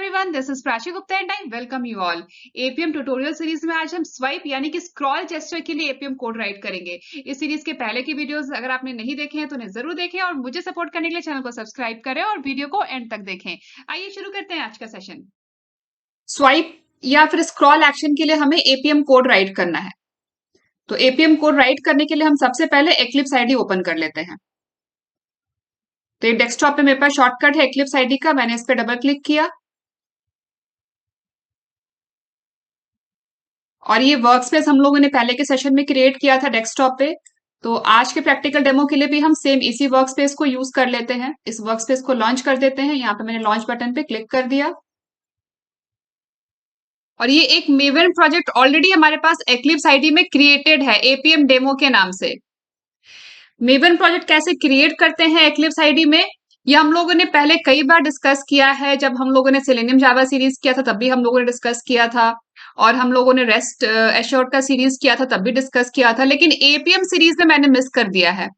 Everyone, this is Prachi Gupta and I welcome you all. APM tutorial series में आज हम swipe यानी कि स्क्रॉल जेस्चर के लिए एपीएम कोड राइट करेंगे। इस सीरीज के पहले की वीडियोस अगर आपने नहीं देखे हैं तो उन्हें जरूर देखें और मुझे सपोर्ट करने के लिए चैनल को सब्सक्राइब करें और वीडियो को एंड तक देखें। आइए शुरू करते हैं आज का सेशन। स्वाइप या फिर स्क्रॉल एक्शन के लिए हमें एपीएम कोड राइट करना है। तो एपीएम कोड राइट करने के लिए हम सबसे पहले एक्लिप्स आईडी ओपन कर लेते हैं। तो डेस्कटॉप पे मेरे पास शॉर्टकट है एक्लिप्स आईडी का, मैंने इस पर डबल क्लिक किया और ये वर्कस्पेस हम लोगों ने पहले के सेशन में क्रिएट किया था डेस्कटॉप पे। तो आज के प्रैक्टिकल डेमो के लिए भी हम सेम इसी वर्कस्पेस को यूज कर लेते हैं। इस वर्कस्पेस को लॉन्च कर देते हैं। यहाँ पे मैंने लॉन्च बटन पे क्लिक कर दिया और ये एक मेवन प्रोजेक्ट ऑलरेडी हमारे पास एक्लिप्स आईडी में क्रिएटेड है एपीएम डेमो के नाम से। मेवन प्रोजेक्ट कैसे क्रिएट करते हैं एक्लिप्स आईडी में, ये हम लोगों ने पहले कई बार डिस्कस किया है। जब हम लोगों ने सेलेनियम जावा सीरीज किया था तब भी हम लोगों ने डिस्कस किया था और हम लोगों ने रेस्ट एश्योर्ड का सीरीज किया था तब भी डिस्कस किया था, लेकिन एपीएम सीरीज में मैंने मिस कर दिया है।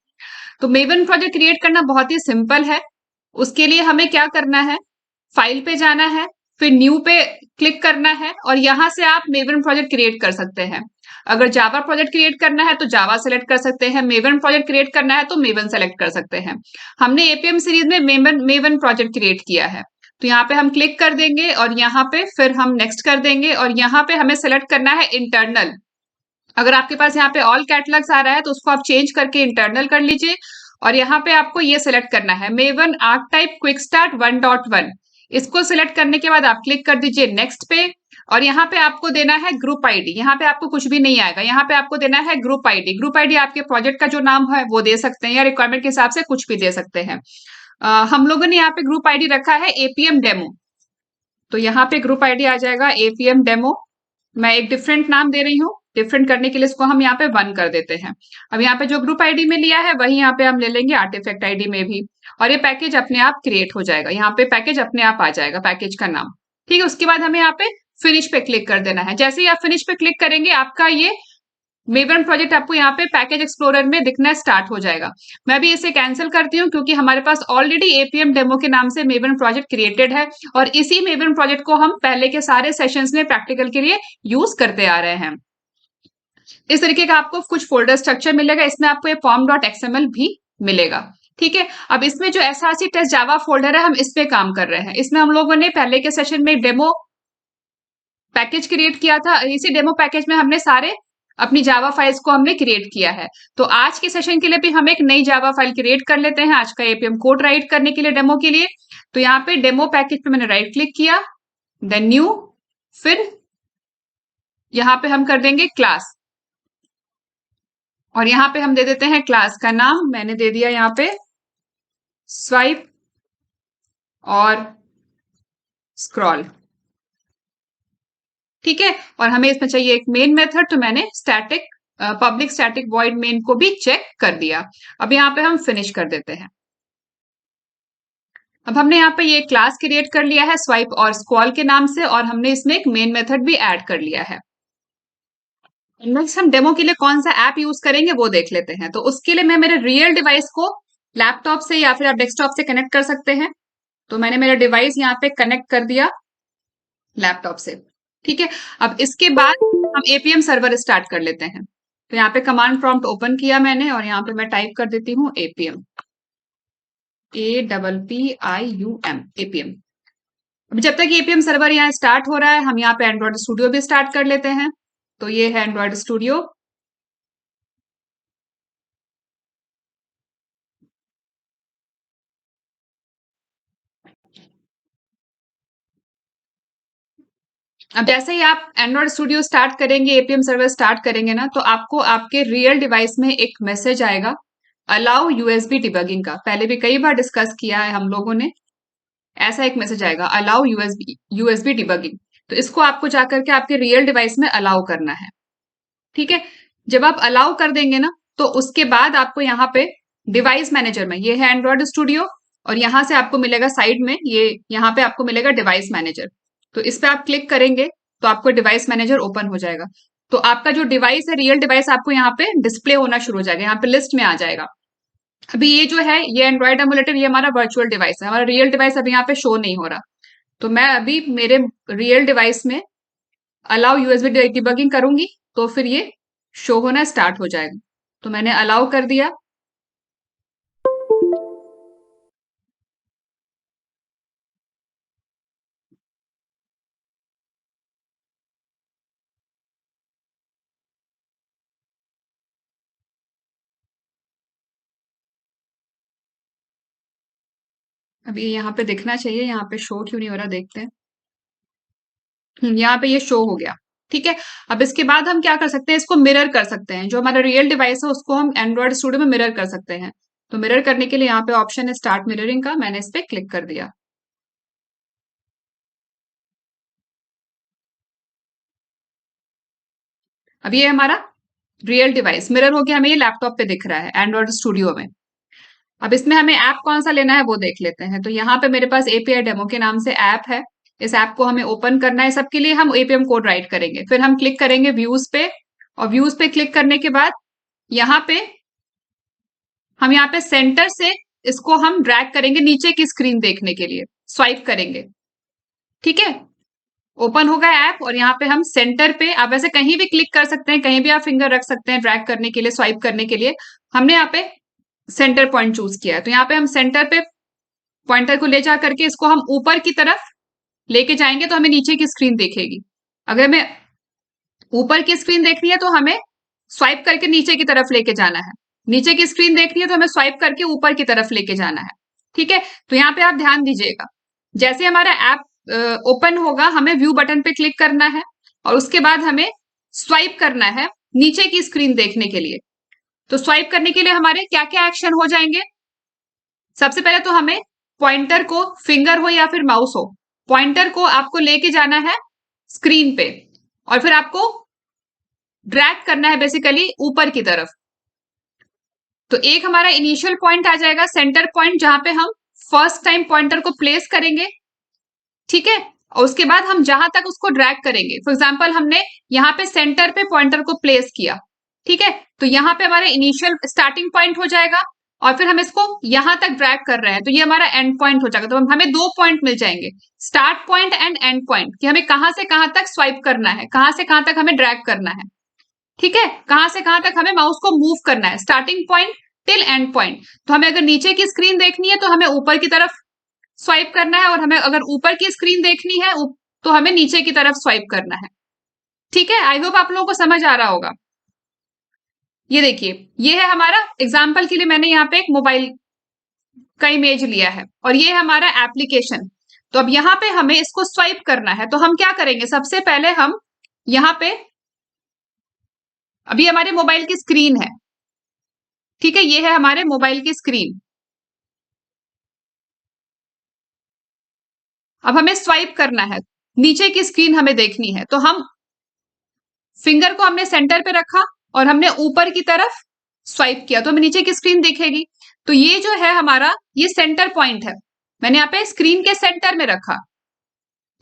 तो मेवन प्रोजेक्ट क्रिएट करना बहुत ही सिंपल है। उसके लिए हमें क्या करना है, फाइल पे जाना है, फिर न्यू पे क्लिक करना है और यहां से आप मेवन प्रोजेक्ट क्रिएट कर सकते हैं। अगर जावा प्रोजेक्ट क्रिएट करना है तो जावा सेलेक्ट कर सकते हैं, मेवन प्रोजेक्ट क्रिएट करना है तो मेवन सेलेक्ट कर सकते हैं। हमने एपीएम सीरीज में मेवन प्रोजेक्ट क्रिएट किया है, तो यहाँ पे हम क्लिक कर देंगे और यहाँ पे फिर हम नेक्स्ट कर देंगे और यहाँ पे हमें सेलेक्ट करना है इंटरनल। अगर आपके पास यहाँ पे ऑल कैटलॉग्स आ रहा है तो उसको आप चेंज करके इंटरनल कर लीजिए और यहाँ पे आपको ये सिलेक्ट करना है maven arc type quick start 1.1। इसको सिलेक्ट करने के बाद आप क्लिक कर दीजिए नेक्स्ट पे और यहाँ पे आपको देना है ग्रुप आईडी। यहाँ पे आपको कुछ भी नहीं आएगा, यहाँ पे आपको देना है ग्रुप आईडी। ग्रुप आईडी आपके प्रोजेक्ट का जो नाम है वो दे सकते हैं या रिक्वायरमेंट के हिसाब से कुछ भी दे सकते हैं। हम लोगों ने यहाँ पे ग्रुप आईडी रखा है एपीएम डेमो, तो यहाँ पे ग्रुप आईडी आ जाएगा एपीएम डेमो। मैं एक डिफरेंट नाम दे रही हूँ, डिफरेंट करने के लिए इसको हम यहाँ पे 1 कर देते हैं। अब यहाँ पे जो ग्रुप आईडी में लिया है वही यहाँ पे हम ले लेंगे आर्टिफैक्ट आईडी में भी और ये पैकेज अपने आप क्रिएट हो जाएगा। यहाँ पे पैकेज अपने आप आ जाएगा, पैकेज का नाम। ठीक है, उसके बाद हमें यहाँ पे फिनिश पे क्लिक कर देना है। जैसे ही आप फिनिश पे क्लिक करेंगे आपका ये मेवन प्रोजेक्ट आपको यहाँ पे पैकेज एक्सप्लोरर में दिखना स्टार्ट हो जाएगा। मैं अभी इसे कैंसिल करती हूँ क्योंकि हमारे पास ऑलरेडी एपीएम डेमो के नाम से मेवन प्रोजेक्ट क्रिएटेड है और इसी मेवन प्रोजेक्ट को हम पहले के सारे सेशंस में प्रैक्टिकल के लिए यूज करते आ रहे हैं। इस तरीके का आपको कुछ फोल्डर स्ट्रक्चर मिलेगा, इसमें आपको ये form.xml भी मिलेगा। ठीक है, अब इसमें जो एसआरसी टेस्ट जावा फोल्डर है हम इस पे काम कर रहे हैं। इसमें हम लोगों ने पहले के सेशन में डेमो पैकेज क्रिएट किया था, इसी डेमो पैकेज में हमने सारे अपनी जावा फाइल्स को हमने क्रिएट किया है। तो आज के सेशन के लिए भी हम एक नई जावा फाइल क्रिएट कर लेते हैं आज का एपीएम कोड राइट करने के लिए डेमो के लिए। तो यहाँ पे डेमो पैकेज पे मैंने राइट क्लिक किया, देन न्यू, फिर यहाँ पे हम कर देंगे क्लास और यहाँ पे हम दे देते हैं क्लास का नाम, मैंने दे दिया यहाँ पे स्वाइप और स्क्रॉल। ठीक है, और हमें इसमें चाहिए एक मेन मेथड, तो मैंने static public static void main को भी चेक कर दिया। अब यहाँ पे हम फिनिश कर देते हैं। अब हमने यहाँ पे ये क्लास क्रिएट कर लिया है स्वाइप और स्क्रॉल के नाम से और हमने इसमें एक मेन मेथड भी ऐड कर लिया है। नेक्स्ट हम डेमो के लिए कौन सा ऐप यूज करेंगे वो देख लेते हैं। तो उसके लिए मैं मेरे रियल डिवाइस को लैपटॉप से या फिर आप डेस्कटॉप से कनेक्ट कर सकते हैं। तो मैंने मेरा डिवाइस यहाँ पे कनेक्ट कर दिया लैपटॉप से। ठीक है, अब इसके बाद हम एपीएम सर्वर स्टार्ट कर लेते हैं। तो यहाँ पे कमांड प्रॉम्प्ट ओपन किया मैंने और यहाँ पे मैं टाइप कर देती हूँ एपीएम, APPIUM, एपीएम। अब जब तक एपीएम सर्वर यहाँ स्टार्ट हो रहा है हम यहाँ पे एंड्रॉइड स्टूडियो भी स्टार्ट कर लेते हैं। तो ये है एंड्रॉइड स्टूडियो। अब जैसे ही आप एंड्रॉइड स्टूडियो स्टार्ट करेंगे, एपीएम सर्वर स्टार्ट करेंगे ना, तो आपको आपके रियल डिवाइस में एक मैसेज आएगा अलाउ यूएसबी डिबगिंग का। पहले भी कई बार डिस्कस किया है हम लोगों ने, ऐसा एक मैसेज आएगा अलाउ यूएसबी डिबगिंग। तो इसको आपको जाकर के आपके रियल डिवाइस में अलाउ करना है। ठीक है, जब आप अलाउ कर देंगे ना तो उसके बाद आपको यहाँ पे डिवाइस मैनेजर में, ये है एंड्रॉइड स्टूडियो और यहाँ से आपको मिलेगा साइड में, ये यहाँ पे आपको मिलेगा डिवाइस मैनेजर। तो इस पे आप क्लिक करेंगे तो आपको डिवाइस मैनेजर ओपन हो जाएगा। तो आपका जो डिवाइस है रियल डिवाइस आपको यहाँ पे डिस्प्ले होना शुरू हो जाएगा, यहाँ पे लिस्ट में आ जाएगा। अभी ये जो है ये एंड्रॉइड एमुलेटर, ये हमारा वर्चुअल डिवाइस है, हमारा रियल डिवाइस अभी यहाँ पे शो नहीं हो रहा। तो मैं अभी मेरे रियल डिवाइस में अलाउ यूएसबी डिबगिंग करूंगी तो फिर ये शो होना स्टार्ट हो जाएगा। तो मैंने अलाउ कर दिया। अब ये यहाँ पे दिखना चाहिए, यहाँ पे शो क्यों नहीं हो रहा देखते हैं। यहाँ पे ये शो हो गया। ठीक है। अब इसके बाद हम क्या कर सकते हैं, इसको मिरर कर सकते हैं। जो हमारा रियल डिवाइस है उसको हम एंड्रॉइड स्टूडियो में मिरर कर सकते हैं। तो मिरर करने के लिए यहाँ पे ऑप्शन है स्टार्ट मिररिंग का, मैंने इस पे क्लिक कर दिया। अब ये हमारा रियल डिवाइस मिरर हो गया, हमें ये लैपटॉप पे दिख रहा है एंड्रॉइड स्टूडियो में। अब इसमें हमें ऐप कौन सा लेना है वो देख लेते हैं। तो यहाँ पे मेरे पास एपीआई डेमो के नाम से ऐप है। इस ऐप को हमें ओपन करना है। सबके लिए हम एपीएम कोड राइट करेंगे, फिर हम क्लिक करेंगे व्यूज पे, और व्यूज पे क्लिक करने के बाद यहाँ पे हम यहाँ पे सेंटर से इसको हम ड्रैग करेंगे नीचे की स्क्रीन देखने के लिए, स्वाइप करेंगे। ठीक है। ओपन होगा ऐप, और यहाँ पे हम सेंटर पे, आप वैसे कहीं भी क्लिक कर सकते हैं, कहीं भी आप फिंगर रख सकते हैं ड्रैग करने के लिए, स्वाइप करने के लिए। हमने यहाँ पे सेंटर पॉइंट चूज किया है, तो यहाँ पे हम सेंटर पे पॉइंटर को ले जा करके इसको हम ऊपर की तरफ लेके जाएंगे तो हमें नीचे की स्क्रीन दिखेगी। अगर हमें ऊपर की स्क्रीन देखनी है तो हमें स्वाइप करके नीचे की तरफ लेके जाना है। नीचे की स्क्रीन देखनी है तो हमें स्वाइप करके ऊपर की तरफ लेके जाना है। ठीक है। तो यहाँ पे आप ध्यान दीजिएगा, जैसे हमारा ऐप ओपन होगा हमें व्यू बटन पे क्लिक करना है, और उसके बाद हमें स्वाइप करना है नीचे की स्क्रीन देखने के लिए। तो स्वाइप करने के लिए हमारे क्या क्या एक्शन हो जाएंगे। सबसे पहले तो हमें पॉइंटर को, फिंगर हो या फिर माउस हो, पॉइंटर को आपको लेके जाना है स्क्रीन पे, और फिर आपको ड्रैग करना है बेसिकली ऊपर की तरफ। तो एक हमारा इनिशियल पॉइंट आ जाएगा, सेंटर पॉइंट, जहां पे हम फर्स्ट टाइम पॉइंटर को प्लेस करेंगे। ठीक है। और उसके बाद हम जहां तक उसको ड्रैग करेंगे, फॉर एग्जाम्पल हमने यहाँ पे सेंटर पे पॉइंटर को प्लेस किया। ठीक है। तो यहाँ पे हमारा इनिशियल स्टार्टिंग पॉइंट हो जाएगा, और फिर हम इसको यहां तक ड्रैग कर रहे हैं तो ये हमारा एंड पॉइंट हो जाएगा। तो हमें दो पॉइंट मिल जाएंगे, start point and and point, कि हमें कहां से कहां तक स्वाइप करना है, कहां से कहां तक हमें ड्रैग करना है। ठीक है। कहां से कहां तक हमें माउस को मूव करना है, starting point till and point. तो हमें अगर नीचे की स्क्रीन देखनी है तो हमें ऊपर की तरफ स्वाइप करना है, और हमें अगर ऊपर की स्क्रीन देखनी है तो हमें नीचे की तरफ स्वाइप करना है। ठीक है। आई होप आप लोगों को समझ आ रहा होगा। ये देखिए, ये है हमारा एग्जाम्पल के लिए मैंने यहाँ पे एक मोबाइल का इमेज लिया है, और ये है हमारा एप्लीकेशन। तो अब यहाँ पे हमें इसको स्वाइप करना है, तो हम क्या करेंगे, सबसे पहले हम यहाँ पे, अभी हमारे मोबाइल की स्क्रीन है। ठीक है। ये है हमारे मोबाइल की स्क्रीन। अब हमें स्वाइप करना है, नीचे की स्क्रीन हमें देखनी है। तो हम फिंगर को हमने सेंटर पे रखा और हमने ऊपर की तरफ स्वाइप किया तो हमें नीचे की स्क्रीन दिखेगी। तो ये जो है हमारा, ये सेंटर पॉइंट है, मैंने यहाँ पे स्क्रीन के सेंटर में रखा।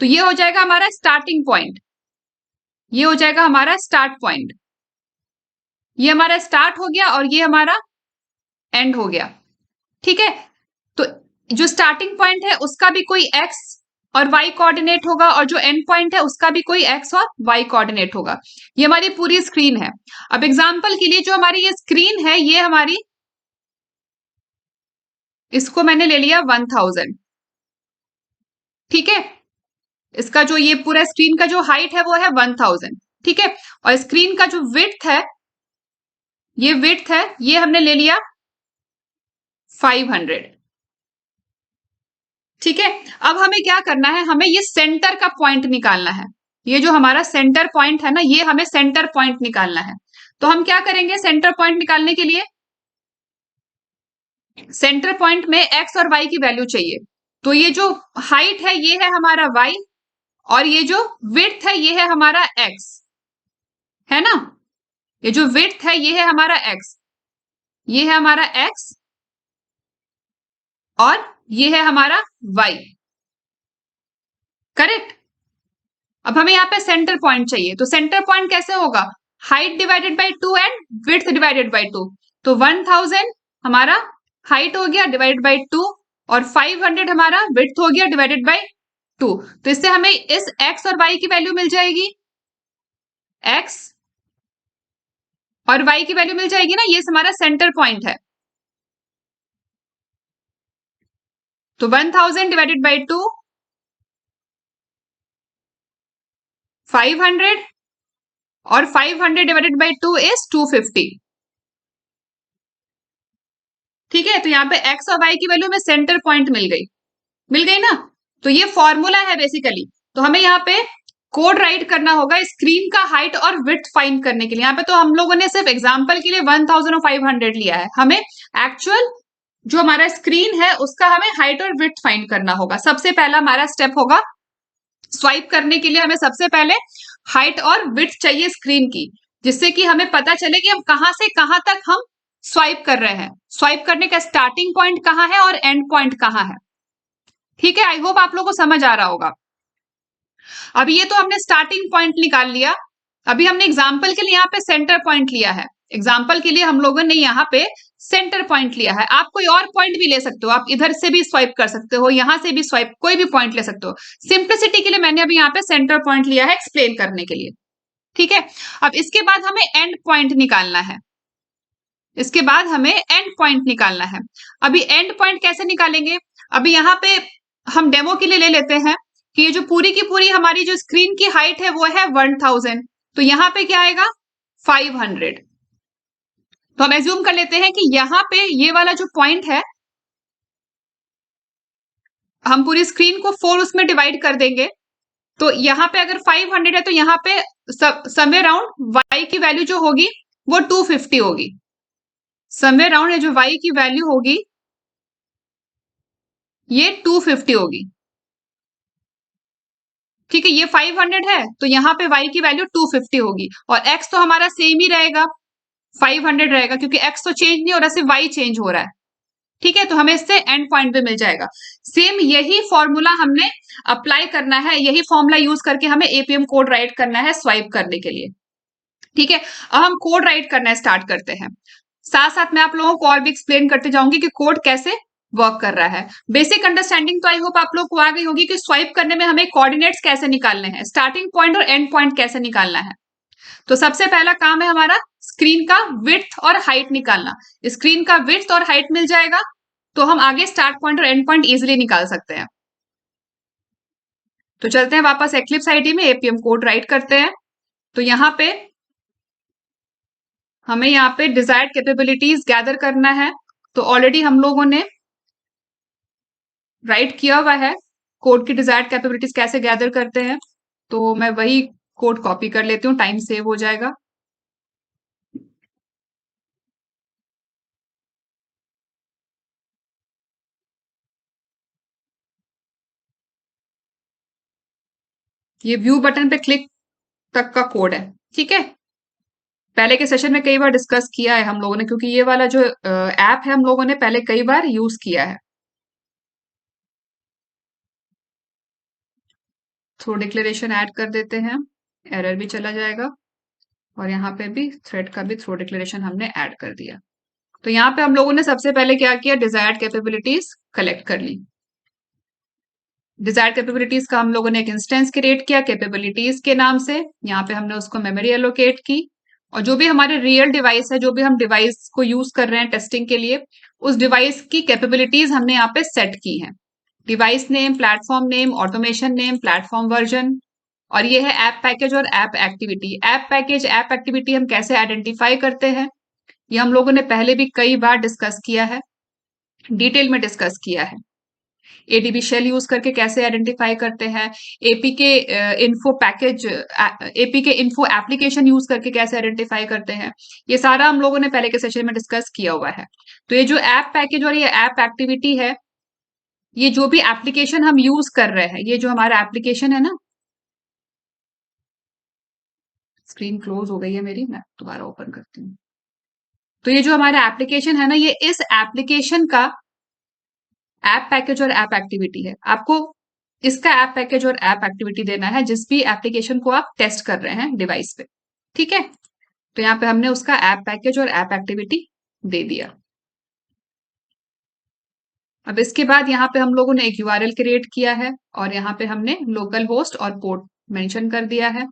तो ये हो जाएगा हमारा स्टार्टिंग पॉइंट, ये हो जाएगा हमारा स्टार्ट पॉइंट। ये हमारा स्टार्ट हो गया और ये हमारा एंड हो गया। ठीक है। तो जो स्टार्टिंग पॉइंट है उसका भी कोई एक्स और वाई कोऑर्डिनेट होगा, और जो एंड पॉइंट है उसका भी कोई एक्स और वाई कोऑर्डिनेट होगा। ये हमारी पूरी स्क्रीन है। अब एग्जांपल के लिए जो हमारी ये स्क्रीन है, ये हमारी, इसको मैंने ले लिया 1000। ठीक है। इसका जो ये पूरा स्क्रीन का जो हाइट है वो है 1000। ठीक है। और स्क्रीन का जो विड्थ है, ये विड्थ है, ये हमने ले लिया 500। ठीक है। अब हमें क्या करना है, हमें ये सेंटर का पॉइंट निकालना है। ये जो हमारा सेंटर पॉइंट है ना, ये हमें सेंटर पॉइंट निकालना है। तो हम क्या करेंगे, सेंटर पॉइंट निकालने के लिए सेंटर पॉइंट में एक्स और वाई की वैल्यू चाहिए। तो ये जो हाइट है ये है हमारा वाई, और ये जो विड्थ है ये है हमारा एक्स, है ना। ये जो विड्थ है ये है हमारा एक्स, ये है हमारा एक्स, और ये है हमारा वाई। करेक्ट। अब हमें यहाँ पे सेंटर पॉइंट चाहिए, तो सेंटर पॉइंट कैसे होगा, height divided by 2 and width divided by 2। तो 1000 हमारा हाइट हो गया डिवाइडेड बाई 2, और 500 हमारा विड्थ हो गया डिवाइडेड बाई 2। तो इससे हमें इस x और y की वैल्यू मिल जाएगी, x और y की वैल्यू मिल जाएगी ना, ये हमारा सेंटर पॉइंट है। तो 1000 डिवाइडेड बाई 2 500 और 500 डिवाइडेड बाई 2 इज 250। ठीक है, तो यहाँ पे x और y की वैल्यू में सेंटर पॉइंट मिल गई ना। तो ये फॉर्मूला है बेसिकली। तो हमें यहाँ पे कोड राइट करना होगा स्क्रीन का हाइट और विड्थ फाइंड करने के लिए। यहाँ पे तो हम लोगों ने सिर्फ एग्जांपल के लिए 1500 लिया है, हमें एक्चुअल जो हमारा स्क्रीन है उसका हमें हाइट और विड्थ फाइंड करना होगा। सबसे पहला हमारा स्टेप होगा स्वाइप करने के लिए हमें सबसे पहले हाइट और विड्थ चाहिए स्क्रीन की, जिससे कि हमें पता चले कि हम कहां से कहां तक हम स्वाइप कर रहे हैं, स्वाइप करने का स्टार्टिंग पॉइंट कहां है और एंड पॉइंट कहां है। ठीक है, आई होप आप लोगों को समझ आ रहा होगा। अभी ये तो हमने स्टार्टिंग पॉइंट निकाल लिया। अभी हमने एग्जाम्पल के लिए यहाँ पे सेंटर पॉइंट लिया है। एग्जाम्पल के लिए हम लोगों ने यहाँ पे सेंटर पॉइंट लिया है। आप कोई और पॉइंट भी ले सकते हो, आप इधर से भी स्वाइप कर सकते हो, यहां से भी स्वाइप, कोई भी पॉइंट ले सकते हो। सिंप्लिसिटी के लिए मैंने अभी यहाँ पे सेंटर पॉइंट लिया है एक्सप्लेन करने के लिए। ठीक है, अब इसके बाद हमें एंड पॉइंट निकालना है। इसके बाद हमें एंड पॉइंट निकालना है। अभी एंड पॉइंट कैसे निकालेंगे? अभी यहाँ पे हम डेमो के लिए ले लेते हैं कि ये जो पूरी की पूरी हमारी जो स्क्रीन की हाइट है वो है 1000, तो यहाँ पे क्या आएगा 500। तो हम एज्यूम कर लेते हैं कि यहाँ पे ये वाला जो पॉइंट है, हम पूरी स्क्रीन को 4 उसमें डिवाइड कर देंगे। तो यहाँ पे अगर 500 है तो यहाँ पे समवेयर अराउंड y की वैल्यू जो होगी वो 250 होगी। समवेयर अराउंड जो y की वैल्यू होगी ये 250 होगी। ठीक है, ये 500 है तो यहाँ पे y की वैल्यू 250 होगी और x तो हमारा सेम ही रहेगा, 500 रहेगा, क्योंकि x तो चेंज नहीं हो रहा, सिर्फ y चेंज हो रहा है। ठीक है, तो हमें इससे एंड पॉइंट भी मिल जाएगा। सेम यही फॉर्मूला हमने अप्लाई करना है, यही फॉर्मूला यूज करके हमें एपीएम कोड राइट करना है स्वाइप करने के लिए। ठीक है, अब हम कोड राइट करना स्टार्ट करते हैं। साथ साथ मैं आप लोगों को और भी एक्सप्लेन करते जाऊंगी कि कोड कैसे वर्क कर रहा है। बेसिक अंडरस्टैंडिंग तो आई होप आप लोग को आ गई होगी कि स्वाइप करने में हमें कोऑर्डिनेट्स कैसे निकालने हैं, स्टार्टिंग पॉइंट और एंड पॉइंट कैसे निकालना है। तो सबसे पहला काम है हमारा स्क्रीन का विड्थ और हाइट निकालना। स्क्रीन का विड्थ और हाइट मिल जाएगा तो हम आगे स्टार्ट पॉइंट और एंड पॉइंट इजिली निकाल सकते हैं। तो चलते हैं वापस एक्लिप्स आईडी में, एपीएम कोड राइट करते हैं। तो यहाँ पे हमें यहाँ पे डिजायर्ड कैपेबिलिटीज गैदर करना है। तो ऑलरेडी हम लोगों ने राइट किया हुआ है कोड की डिजायर्ड कैपेबिलिटीज कैसे गैदर करते हैं। तो मैं वही कोड कॉपी कर लेती हूँ, टाइम सेव हो जाएगा। ये व्यू बटन पे क्लिक तक का कोड है। ठीक है, पहले के सेशन में कई बार डिस्कस किया है हम लोगों ने, क्योंकि ये वाला जो ऐप है हम लोगों ने पहले कई बार यूज किया है। थ्रो डिक्लेरेशन ऐड कर देते हैं, एरर भी चला जाएगा। और यहाँ पे भी थ्रेड का भी थ्रो डिक्लेरेशन हमने ऐड कर दिया। तो यहाँ पे हम लोगों ने सबसे पहले क्या किया, डिजायर्ड कैपेबिलिटीज कलेक्ट कर ली। डिजायर्ड कैपेबिलिटीज का हम लोगों ने एक इंस्टेंस क्रिएट किया कैपेबिलिटीज के नाम से। यहाँ पे हमने उसको मेमोरी एलोकेट की और जो भी हमारे रियल डिवाइस है, जो भी हम डिवाइस को यूज कर रहे हैं टेस्टिंग के लिए, उस डिवाइस की कैपेबिलिटीज हमने यहाँ पे सेट की है। Device name, platform name, automation name, platform version, और ये है ऐप पैकेज और app activity. App package, app activity हम कैसे आइडेंटिफाई करते हैं ये हम लोगों ने पहले भी कई बार डिस्कस किया है, डिटेल में डिस्कस किया है। एडीबी शेल यूज करके कैसे आइडेंटिफाई करते हैं, APK info package, APK info application use करके कैसे आइडेंटिफाई करते हैं, ये सारा हम लोगों ने पहले के सेशन में डिस्कस किया हुआ है। तो ये जो ऐप पैकेज और ये ऐप एक्टिविटी है, ये जो भी एप्लीकेशन हम यूज कर रहे हैं, ये जो हमारा एप्लीकेशन है ना, स्क्रीन क्लोज हो गई है मेरी, मैं दोबारा ओपन करती हूँ। तो ये जो हमारा एप्लीकेशन है ना, ये इस एप्लीकेशन का ऐप पैकेज और ऐप एक्टिविटी है। आपको इसका ऐप पैकेज और ऐप एक्टिविटी देना है जिस भी एप्लीकेशन को आप टेस्ट कर रहे हैं डिवाइस पे। ठीक है, तो यहाँ पे हमने उसका ऐप पैकेज और ऐप एक्टिविटी दे दिया। अब इसके बाद यहाँ पे हम लोगों ने एक यूआरएल क्रिएट किया है और यहाँ पे हमने लोकल होस्ट और पोर्ट मेंशन कर दिया है।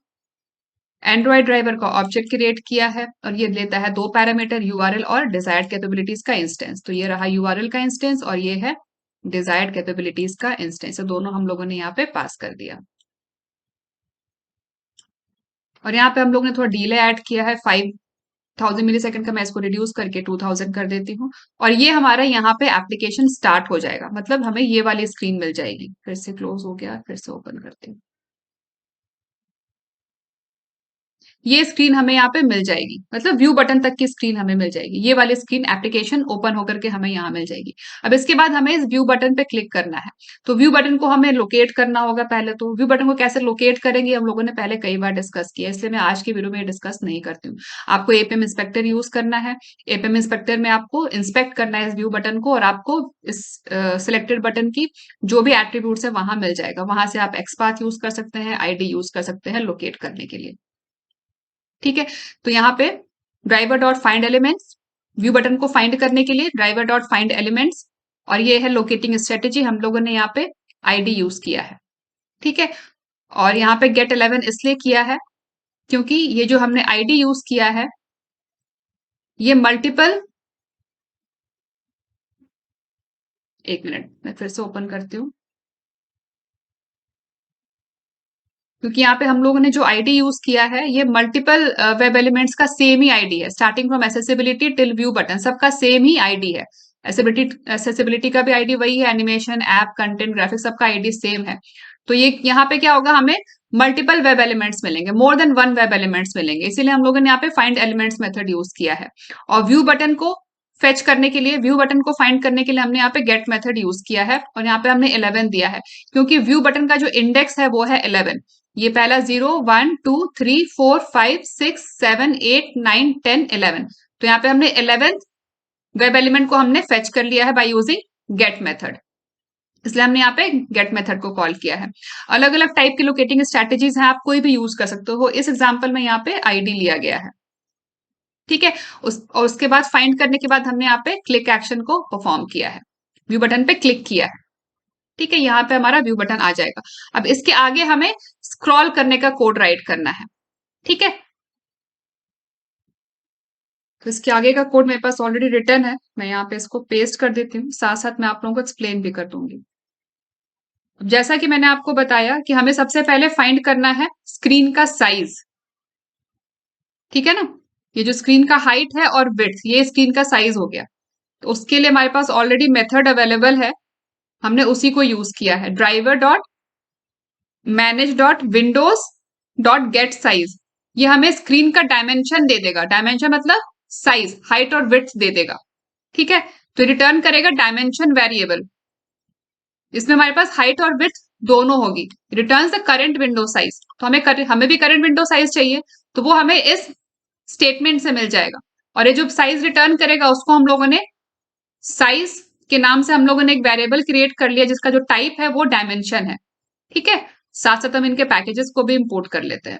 एंड्रॉयड ड्राइवर का ऑब्जेक्ट क्रिएट किया है और ये लेता है दो पैरामीटर, यूआरएल और डिजायर्ड कैपेबिलिटीज का इंस्टेंस। तो ये रहा यूआरएल का इंस्टेंस और ये है डिजायर्ड कैपेबिलिटीज का इंस्टेंस। तो दोनों हम लोगों ने यहाँ पे पास कर दिया और यहाँ पे हम लोग ने थोड़ा डिले ऐड किया है 5000 मिली सेकंड का। मैं इसको रिड्यूस करके 2000 कर देती हूँ और ये हमारा यहाँ पे एप्लीकेशन स्टार्ट हो जाएगा, मतलब हमें ये वाली स्क्रीन मिल जाएगी। फिर से क्लोज हो गया, फिर से ओपन करती हूँ। ये स्क्रीन हमें यहाँ पे मिल जाएगी, मतलब व्यू बटन तक की स्क्रीन हमें मिल जाएगी। ये वाली स्क्रीन एप्लीकेशन ओपन होकर के हमें यहाँ मिल जाएगी। अब इसके बाद हमें इस व्यू बटन पे क्लिक करना है। तो व्यू बटन को हमें लोकेट करना होगा। पहले तो व्यू बटन को कैसे लोकेट करेंगे हम लोगों ने पहले कई बार डिस्कस किया, इसलिए मैं आज की वीडियो में डिस्कस नहीं करती हूँ। आपको एपीएम इंस्पेक्टर यूज करना है। एपीएम इंस्पेक्टर में आपको इंस्पेक्ट करना है इस व्यू बटन को और आपको इस सिलेक्टेड बटन की जो भी एट्रीब्यूट्स है वहां मिल जाएगा। वहां से आप एक्सपाथ यूज कर सकते हैं, आईडी यूज कर सकते हैं लोकेट करने के लिए। ठीक है, तो यहाँ पे driver dot find elements, view button को फाइंड करने के लिए ड्राइवर डॉट फाइंड एलिमेंट्स, और ये है लोकेटिंग स्ट्रेटेजी। हम लोगों ने यहाँ पे आईडी यूज किया है। ठीक है, और यहाँ पे गेट 11 इसलिए किया है क्योंकि ये जो हमने आईडी यूज किया है ये मल्टीपल, एक मिनट मैं फिर से ओपन करती हूँ, क्योंकि यहाँ पे हम लोगों ने जो आईडी यूज किया है ये मल्टीपल वेब एलिमेंट्स का सेम ही आईडी है। Starting from accessibility till view button सबका सेम ही आईडी है। एसेसिबिलिटी का भी आईडी वही है, एनिमेशन, ऐप, कंटेंट, ग्राफिक्स सबका आईडी सेम है। तो ये यहाँ पे क्या होगा, हमें मल्टीपल वेब एलिमेंट्स मिलेंगे, more than one web elements मिलेंगे, इसीलिए हम लोगों ने यहाँ पे फाइंड एलिमेंट्स मेथड यूज किया है। और व्यू बटन को फेच करने के लिए, व्यू बटन को फाइंड करने के लिए हमने यहाँ पे गेट मेथड यूज किया है और यहाँ पे हमने 11 दिया है क्योंकि व्यू बटन का जो इंडेक्स है वो है 11। ये पहला 0 1 2 3 4 5 6 7 8 9 10 11, तो यहाँ पे हमने 11th वेब एलिमेंट को हमने फेच कर लिया है बाय यूजिंग गेट मेथड, इसलिए हमने यहाँ पे गेट मेथड को कॉल किया है। अलग अलग टाइप की लोकेटिंग स्ट्रेटेजीज हैं, आप कोई भी यूज कर सकते हो। इस एग्जाम्पल में यहाँ पे आईडी लिया गया है। ठीक है, और उसके बाद फाइंड करने के बाद हमने यहाँ पे क्लिक एक्शन को परफॉर्म किया है, व्यू बटन पे क्लिक किया है। ठीक है, यहाँ पे हमारा व्यू बटन आ जाएगा। अब इसके आगे हमें स्क्रॉल करने का कोड राइट करना है। ठीक है, तो इसके आगे का कोड मेरे पास ऑलरेडी रिटर्न है, मैं यहाँ पे इसको पेस्ट कर देती हूँ, साथ साथ मैं आप लोगों को एक्सप्लेन भी कर दूंगी। अब जैसा कि मैंने आपको बताया कि हमें सबसे पहले फाइंड करना है स्क्रीन का साइज। ठीक है ना, ये जो स्क्रीन का हाइट है और विड्थ, ये स्क्रीन का साइज हो गया। तो उसके लिए हमारे पास ऑलरेडी मेथड अवेलेबल है, हमने उसी को यूज किया है। Driver dot manage dot Windows dot gate size, ये हमें स्क्रीन का डायमेंशन दे देगा। डायमेंशन मतलब साइज, हाइट और विड्थ दे देगा। ठीक है, तो रिटर्न करेगा डायमेंशन वेरिएबल, इसमें हमारे पास हाइट और विड्थ दोनों होगी। Return the current window size, तो हमें भी करंट विंडो साइज चाहिए, तो वो हमें इस स्टेटमेंट से मिल जाएगा। और ये जो साइज रिटर्न करेगा उसको हम लोगों ने साइज के नाम से हम लोगों ने एक वेरिएबल क्रिएट कर लिया जिसका जो टाइप है वो डायमेंशन है। ठीक है, साथ साथ हम इनके पैकेजेस को भी इंपोर्ट कर लेते हैं।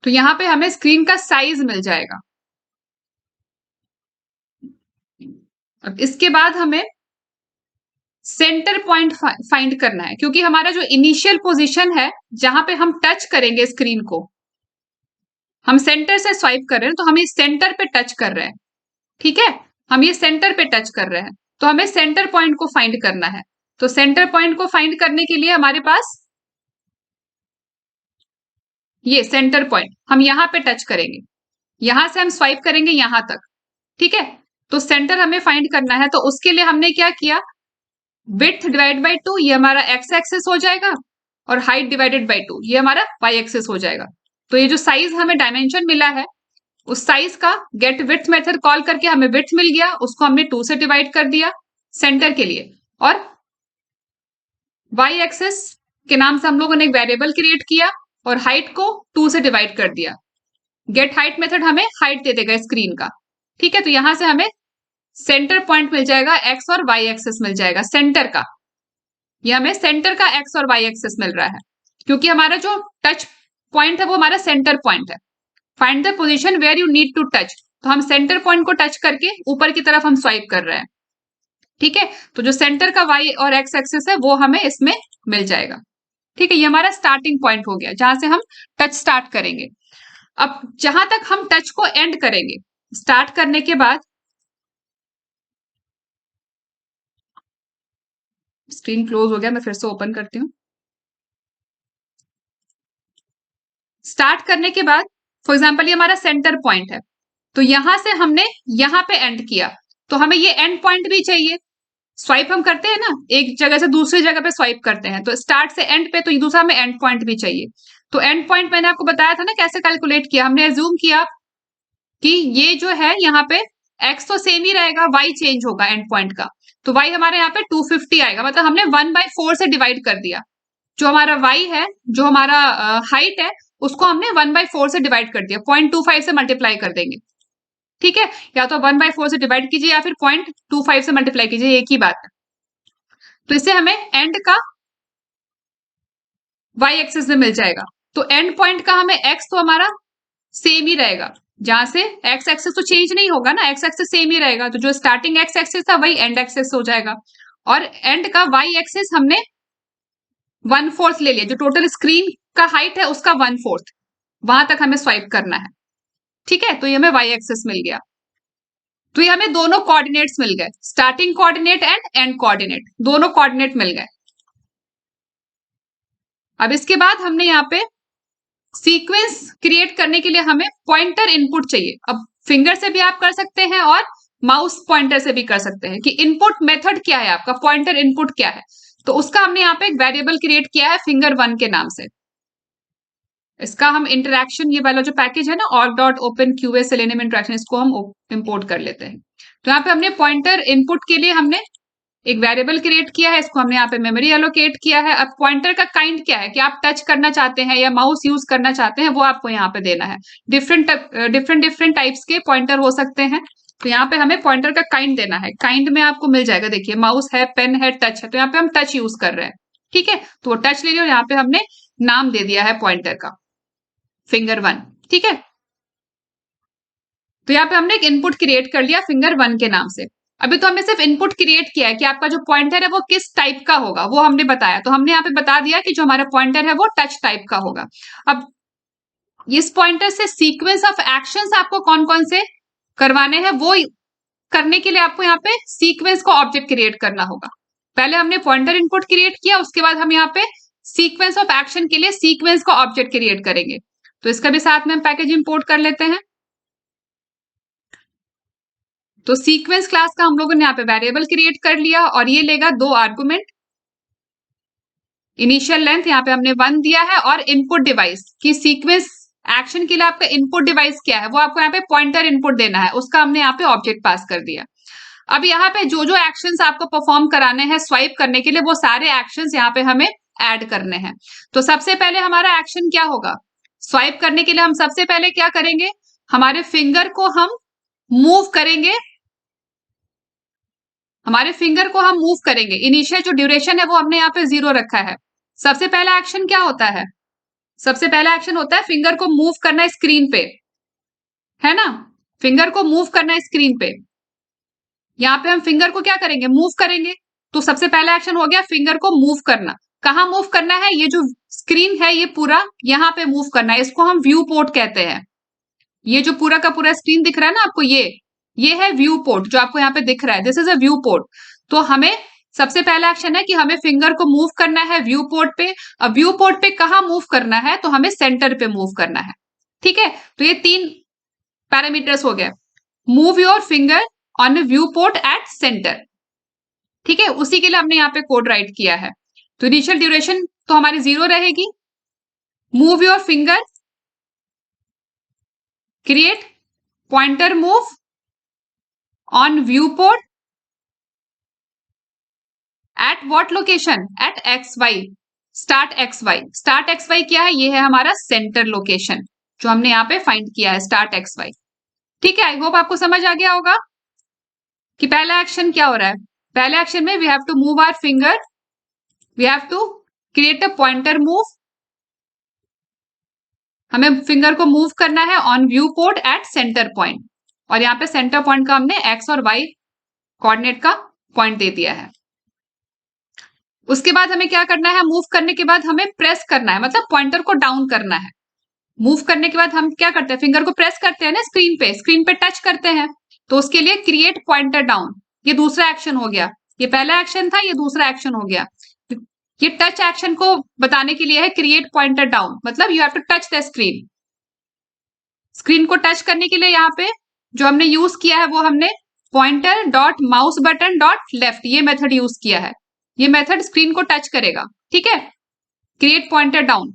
तो यहाँ पे हमें स्क्रीन का साइज मिल जाएगा। अब इसके बाद हमें सेंटर पॉइंट फाइंड करना है, क्योंकि हमारा जो इनिशियल पोजीशन है जहां पे हम टच करेंगे स्क्रीन को, हम सेंटर से स्वाइप कर रहे हैं तो हम इस सेंटर पे टच कर रहे हैं। ठीक है, हम ये सेंटर पे टच कर रहे हैं, तो हमें सेंटर पॉइंट को फाइंड करना है। तो सेंटर पॉइंट को फाइंड करने के लिए हमारे पास ये सेंटर पॉइंट, हम यहां पे टच करेंगे, यहां से हम स्वाइप करेंगे यहां तक। ठीक है, तो सेंटर हमें फाइंड करना है, तो उसके लिए हमने क्या किया, विड्थ डिवाइड बाई 2 ये हमारा एक्स एक्सेस हो जाएगा और हाइट डिवाइडेड बाई 2 ये हमारा वाई एक्सेस हो जाएगा। तो ये जो साइज हमें डायमेंशन मिला है उस साइज का गेट विड्थ मेथड कॉल करके हमें विड्थ मिल गया, उसको हमने 2 से डिवाइड कर दिया सेंटर के लिए, और वाई एक्सेस के नाम से हम लोगों ने एक वेरिएबल क्रिएट किया और हाइट को 2 से डिवाइड कर दिया। गेट हाइट मेथड हमें हाइट दे देगा स्क्रीन का। ठीक है, तो यहां से हमें सेंटर पॉइंट मिल जाएगा, एक्स और वाई एक्सेस मिल जाएगा सेंटर का। ये हमें सेंटर का एक्स और वाई एक्सेस मिल रहा है क्योंकि हमारा जो टच पॉइंट है वो हमारा सेंटर पॉइंट है। Find the position where you need to touch, तो हम सेंटर पॉइंट को टच करके ऊपर की तरफ हम स्वाइप कर रहे हैं। ठीक है, तो जो सेंटर का वाई और एक्स एक्सिस है वो हमें इसमें मिल जाएगा। ठीक है, ये हमारा स्टार्टिंग पॉइंट हो गया जहां से हम टच स्टार्ट करेंगे। अब जहां तक हम टच को एंड करेंगे, स्टार्ट करने के बाद, स्क्रीन क्लोज हो गया, मैं फिर से ओपन करती हूँ। स्टार्ट करने के बाद फॉर एग्जाम्पल ये हमारा सेंटर पॉइंट है, तो यहां से हमने यहां पे एंड किया, तो हमें ये एंड पॉइंट भी चाहिए। स्वाइप हम करते हैं ना, एक जगह से दूसरी जगह पे स्वाइप करते हैं, तो स्टार्ट से एंड पे, तो दूसरा हमें एंड पॉइंट भी चाहिए। तो एंड पॉइंट मैंने आपको बताया था ना कैसे कैलकुलेट किया, हमने एज्यूम किया कि ये जो है यहाँ पे एक्स तो सेम ही रहेगा, वाई चेंज होगा एंड पॉइंट का, तो वाई हमारे यहाँ पे 250 आएगा, मतलब हमने 1/4 से डिवाइड कर दिया। जो हमारा वाई है, जो हमारा हाइट है, उसको हमने 1/4 से डिवाइड कर दिया, 0.25 से मल्टीप्लाई कर देंगे। ठीक है, या तो 1/4 से डिवाइड कीजिए या फिर 0.25 से मल्टीप्लाई कीजिए, एक ही बात है। तो इससे हमें एंड का वाई एक्सिस में मिल जाएगा। तो एंड पॉइंट का हमें एक्स तो हमारा सेम ही रहेगा, जहां से एक्स एक्सिस तो चेंज नहीं होगा ना, एक्स एक्सिस सेम ही रहेगा, तो जो स्टार्टिंग एक्स एक्सिस था वही एंड एक्सिस हो जाएगा। और एंड का वाई एक्सिस हमने 1/4 ले लिया, जो टोटल स्क्रीन का हाइट है उसका 1/4, वहां तक हमें स्वाइप करना है। ठीक है, तो ये हमें वाई एक्सिस मिल गया। तो ये हमें दोनों कोऑर्डिनेट्स मिल गए, starting coordinate and and coordinate, दोनों कोऑर्डिनेट मिल गए। अब इसके बाद हमने यहाँ पे सीक्वेंस क्रिएट करने के लिए हमें पॉइंटर इनपुट चाहिए। अब फिंगर से भी आप कर सकते हैं और माउस पॉइंटर से भी कर सकते हैं कि इनपुट मेथड क्या है आपका, पॉइंटर इनपुट क्या है। तो उसका हमने यहाँ पे एक वेरिएबल क्रिएट किया है finger1 के नाम से। इसका हम इंटरैक्शन, ये वाला जो पैकेज है ना org.openqa इंटरैक्शन, इसको हम इंपोर्ट कर लेते हैं। तो यहाँ पे हमने पॉइंटर इनपुट के लिए हमने एक वेरिएबल क्रिएट किया है, इसको हमने यहाँ पे मेमोरी एलोकेट किया है। अब पॉइंटर का काइंड क्या है कि आप टच करना चाहते हैं या माउस यूज करना चाहते हैं, वो आपको यहाँ पे देना है। डिफरेंट डिफरेंट टाइप्स के पॉइंटर हो सकते हैं, तो यहाँ पे हमें पॉइंटर का काइंड देना है। काइंड में आपको मिल जाएगा, देखिए माउस है, पेन है, टच है, तो यहाँ पे हम टच यूज कर रहे हैं। ठीक है, तो वो टच ले लिया और यहाँ पे हमने नाम दे दिया है पॉइंटर का finger1। ठीक है, तो यहाँ पे हमने एक इनपुट क्रिएट कर लिया finger1 के नाम से। अभी तो हमने सिर्फ इनपुट क्रिएट किया है कि आपका जो पॉइंटर है वो किस टाइप का होगा, वो हमने बताया। तो हमने यहाँ पे बता दिया कि जो हमारा पॉइंटर है वो टच टाइप का होगा। अब इस पॉइंटर से सीक्वेंस ऑफ एक्शंस आपको कौन कौन से करवाने हैं, वो करने के लिए आपको यहाँ पे सीक्वेंस का ऑब्जेक्ट क्रिएट करना होगा। पहले हमने पॉइंटर इनपुट क्रिएट किया, उसके बाद हम यहाँ पे सीक्वेंस ऑफ एक्शन के लिए सीक्वेंस का ऑब्जेक्ट क्रिएट करेंगे। तो इसका भी साथ में हम पैकेज इंपोर्ट कर लेते हैं। तो सीक्वेंस क्लास का हम लोगों ने यहाँ पे वेरिएबल क्रिएट कर लिया और ये लेगा 2 आर्गुमेंट। इनिशियल लेंथ यहाँ पे हमने 1 दिया है, और इनपुट डिवाइस की सीक्वेंस एक्शन के लिए आपका इनपुट डिवाइस क्या है, वो आपको यहाँ पे पॉइंटर इनपुट देना है, उसका हमने यहाँ पे ऑब्जेक्ट पास कर दिया। अब यहाँ पे जो जो एक्शंस आपको परफॉर्म कराने हैं स्वाइप करने के लिए, वो सारे एक्शंस यहाँ पे हमें ऐड करने हैं। तो सबसे पहले हमारा एक्शन क्या होगा, स्वाइप करने के लिए हम सबसे पहले क्या करेंगे, हमारे फिंगर को हम मूव करेंगे, हमारे फिंगर को हम मूव करेंगे। इनिशियल जो ड्यूरेशन है वो हमने यहाँ पे 0 रखा है। सबसे पहला एक्शन क्या होता है, सबसे पहला एक्शन होता है फिंगर को मूव करना स्क्रीन पे, है ना, फिंगर को मूव करना स्क्रीन पे। यहाँ पे हम फिंगर को क्या करेंगे, मूव करेंगे। तो सबसे पहला एक्शन हो गया फिंगर को मूव करना। कहाँ मूव करना है, ये जो स्क्रीन है ये पूरा यहाँ पे मूव करना है, इसको हम व्यू पोर्ट कहते हैं। ये जो पूरा का पूरा स्क्रीन दिख रहा है ना आपको, ये है व्यू पोर्ट जो आपको यहाँ पे दिख रहा है, this is a view port. तो हमें सबसे पहला एक्शन है कि हमें फिंगर को मूव करना है व्यू पोर्ट पे। अब व्यू पोर्ट पे कहाँ मूव करना है, तो हमें सेंटर पे मूव करना है। ठीक है, तो ये 3 पैरामीटर्स हो गए। Move your finger on view port at centre. ठीक है, उसी के लिए हमने यहाँ पे कोड राइट किया है। तो इनिशियल ड्यूरेशन तो हमारी 0 रहेगी। Move your finger, create pointer move on view port at what location, at XY, start XY। Start XY क्या है, ये है हमारा सेंटर लोकेशन जो हमने यहाँ पे फाइंड किया है, स्टार्ट XY। ठीक है, आई होप आपको समझ आ गया होगा कि पहला एक्शन क्या हो रहा है। पहले एक्शन में we have to move our finger, we have to create a pointer move, हमें फिंगर को मूव करना है on view port at centre point, और यहाँ पे सेंटर पॉइंट का हमने एक्स और वाई कोऑर्डिनेट का पॉइंट दे दिया है। उसके बाद हमें क्या करना है, मूव करने के बाद हमें प्रेस करना है, मतलब पॉइंटर को डाउन करना है। मूव करने के बाद हम क्या करते हैं, फिंगर को प्रेस करते हैं ना स्क्रीन पे टच करते हैं, तो उसके लिए क्रिएट पॉइंटर डाउन, ये दूसरा एक्शन हो गया। ये पहला एक्शन था, ये दूसरा एक्शन हो गया। ये टच एक्शन को बताने के लिए है क्रिएट पॉइंटर डाउन, मतलब you have to touch the screen. Screen को टच करने के लिए यहाँ पे जो हमने यूज किया है वो हमने pointer dot mouse button dot left, ये मेथड यूज किया है। ये मेथड स्क्रीन को टच करेगा, ठीक है। क्रिएट पॉइंटर डाउन,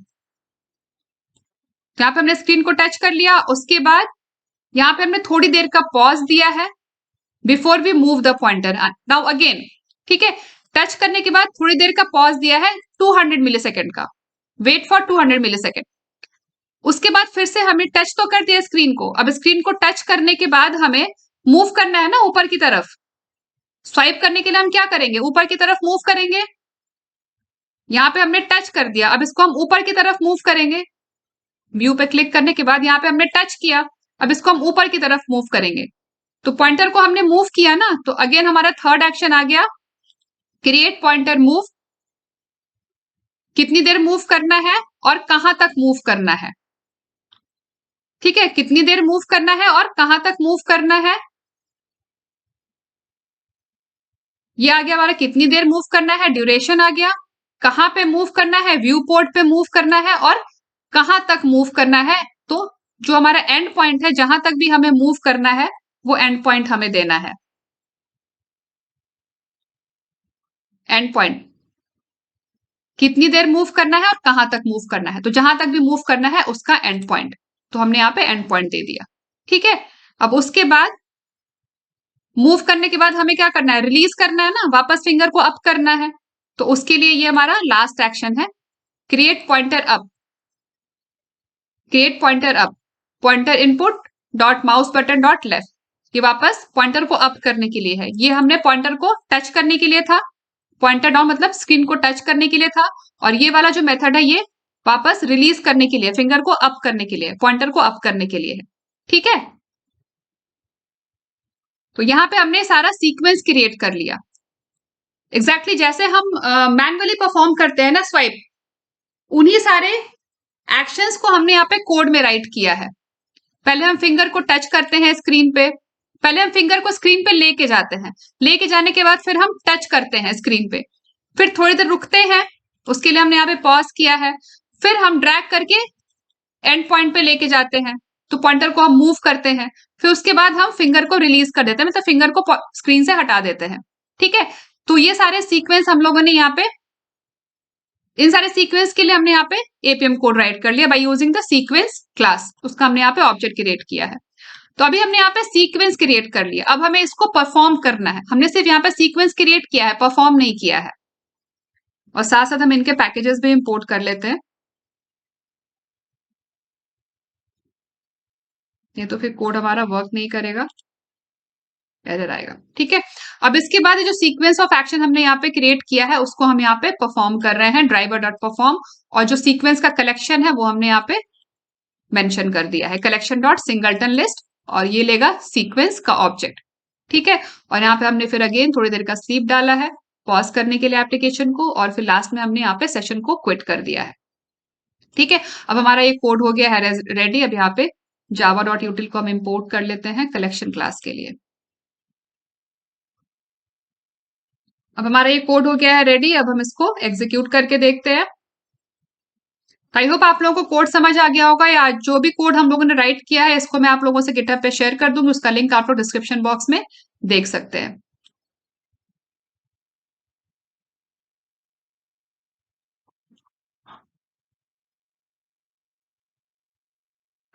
यहाँ पे हमने स्क्रीन को टच कर लिया। उसके बाद यहाँ पे हमने थोड़ी देर का पॉज दिया है before we move the pointer now again, ठीक है। टच करने के बाद थोड़ी देर का पॉज दिया है 200 मिली सेकेंड का, वेट फॉर 200 मिली सेकेंड। उसके बाद फिर से हमने टच तो कर दिया स्क्रीन को, अब स्क्रीन को टच करने के बाद हमें मूव करना है ना ऊपर की तरफ। स्वाइप करने के लिए हम क्या करेंगे, ऊपर की तरफ मूव करेंगे। यहाँ पे हमने टच कर दिया, अब इसको हम ऊपर की तरफ मूव करेंगे। व्यू पे क्लिक करने के बाद यहाँ पे हमने टच किया, अब इसको हम ऊपर की तरफ मूव करेंगे। तो पॉइंटर को हमने मूव किया ना, तो अगेन हमारा थर्ड एक्शन आ गया, क्रिएट पॉइंटर मूव। कितनी देर मूव करना है और कहां तक मूव करना है, ठीक है। कितनी देर मूव करना है और कहां तक मूव करना है, ये आ गया हमारा। कितनी देर मूव करना है, ड्यूरेशन आ गया। कहां पे मूव करना है, व्यू पोर्ट पे मूव करना है, और कहां तक मूव करना है। तो जो हमारा एंड पॉइंट है, जहां तक भी हमें मूव करना है, वो एंड पॉइंट हमें देना है। एंड पॉइंट कितनी देर मूव करना है और कहां तक मूव करना है, तो जहां तक भी मूव करना है उसका एंड पॉइंट, तो हमने यहाँ पे एंड पॉइंट दे दिया, ठीक है। अब उसके बाद मूव करने के बाद हमें क्या करना है, रिलीज करना है ना, वापस फिंगर को अप करना है। तो उसके लिए ये हमारा लास्ट एक्शन है, create pointer up. Create pointer up, pointer input dot mouse button dot left, ये वापस पॉइंटर को अप करने के लिए है। ये हमने पॉइंटर को टच करने के लिए था, पॉइंटर डाउन मतलब स्क्रीन को टच करने के लिए था। और ये वाला जो मेथड है, ये वापस रिलीज करने के लिए, फिंगर को अप करने के लिए, पॉइंटर को अप करने के लिए है, ठीक है। तो यहां पे हमने सारा सीक्वेंस क्रिएट कर लिया, एग्जैक्टली जैसे हम मैनुअली परफॉर्म करते हैं ना स्वाइप, उन्हीं सारे एक्शंस को हमने यहाँ पे कोड में राइट किया है। पहले हम फिंगर को टच करते हैं स्क्रीन पे, पहले हम फिंगर को स्क्रीन पे लेके जाते हैं, लेके जाने के बाद फिर हम टच करते हैं स्क्रीन पे, फिर थोड़ी देर रुकते हैं, उसके लिए हमने यहाँ पे पॉज किया है। फिर हम ड्रैग करके एंड पॉइंट पे लेके जाते हैं, तो पॉइंटर को हम मूव करते हैं। फिर उसके बाद हम फिंगर को रिलीज कर देते हैं, मतलब फिंगर को स्क्रीन से हटा देते हैं, ठीक है। तो ये सारे सीक्वेंस हम लोगों ने यहाँ पे, इन सारे सीक्वेंस के लिए हमने यहाँ पे एपीएम कोड राइट कर लिया by using the sequence class, उसका हमने यहाँ पे ऑब्जेक्ट क्रिएट किया है। तो अभी हमने यहाँ पे सीक्वेंस क्रिएट कर लिया, अब हमें इसको परफॉर्म करना है। हमने सिर्फ यहाँ पे सीक्वेंस क्रिएट किया है, परफॉर्म नहीं किया है। और साथ साथ हम इनके पैकेजेस भी इंपोर्ट कर लेते हैं, ये तो फिर कोड हमारा वर्क नहीं करेगा, एरर आएगा, ठीक है। अब इसके बाद जो सीक्वेंस ऑफ एक्शन हमने यहाँ पे क्रिएट किया है, उसको हम यहाँ पे परफॉर्म कर रहे हैं, ड्राइवर डॉट परफॉर्म। और जो सीक्वेंस का कलेक्शन है वो हमने यहाँ पे मेंशन कर दिया है, कलेक्शन डॉट सिंगलटन लिस्ट, और ये लेगा सीक्वेंस का ऑब्जेक्ट, ठीक है। और यहाँ पे हमने फिर अगेन थोड़ी देर का स्लीप डाला है, पॉज करने के लिए एप्लीकेशन को, और फिर लास्ट में हमने यहाँ पे सेशन को क्विट कर दिया है, ठीक है। अब हमारा ये कोड हो गया है रेडी। अब यहाँ पे जावा डॉट यूटिल को हम इम्पोर्ट कर लेते हैं कलेक्शन क्लास के लिए। अब हमारा ये कोड हो गया है रेडी, अब हम इसको एग्जीक्यूट करके देखते हैं। आई होप आप लोगों को कोड समझ आ गया होगा, या जो भी कोड हम लोगों ने राइट किया है इसको मैं आप लोगों से गिटहब पे शेयर कर दूंगी, उसका लिंक आप लोग डिस्क्रिप्शन बॉक्स में देख सकते हैं।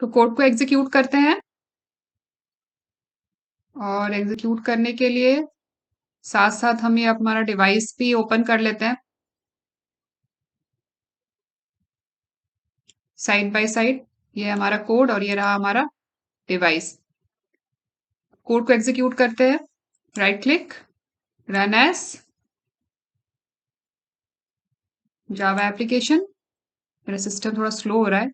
तो कोड को एग्जीक्यूट करते हैं, और एग्जीक्यूट करने के लिए साथ साथ हम ये हमारा डिवाइस भी ओपन कर लेते हैं साइड बाय साइड। ये हमारा कोड और ये रहा हमारा डिवाइस। कोड को एग्जीक्यूट करते हैं, right click, run as Java application. मेरा सिस्टम थोड़ा स्लो हो रहा है,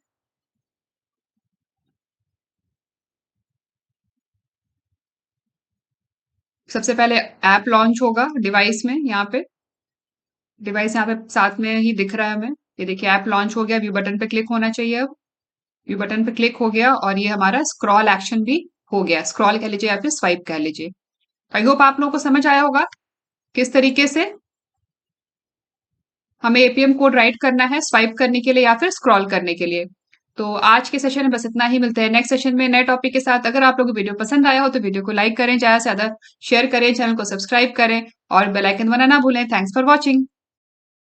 सबसे पहले ऐप लॉन्च होगा डिवाइस में, डिवाइस यहाँ पे साथ में ही दिख रहा है हमें। ये देखिए ऐप लॉन्च हो गया, व्यू बटन पे क्लिक होना चाहिए अब। व्यू बटन पे क्लिक हो गया और ये हमारा स्क्रॉल एक्शन भी हो गया। स्क्रॉल कह लीजिए या फिर स्वाइप कह लीजिए। आई होप आप लोगों को समझ आया होगा किस तरीके से हमें एपीएम कोड राइट करना है स्वाइप करने के लिए या फिर स्क्रॉल करने के लिए। तो आज के सेशन में बस इतना ही, मिलते हैं नेक्स्ट सेशन में नए टॉपिक के साथ। अगर आप लोगों को वीडियो पसंद आया हो तो वीडियो को लाइक करें, ज्यादा से ज्यादा शेयर करें, चैनल को सब्सक्राइब करें और बेल आइकन दबाना ना भूलें। Thanks for watching.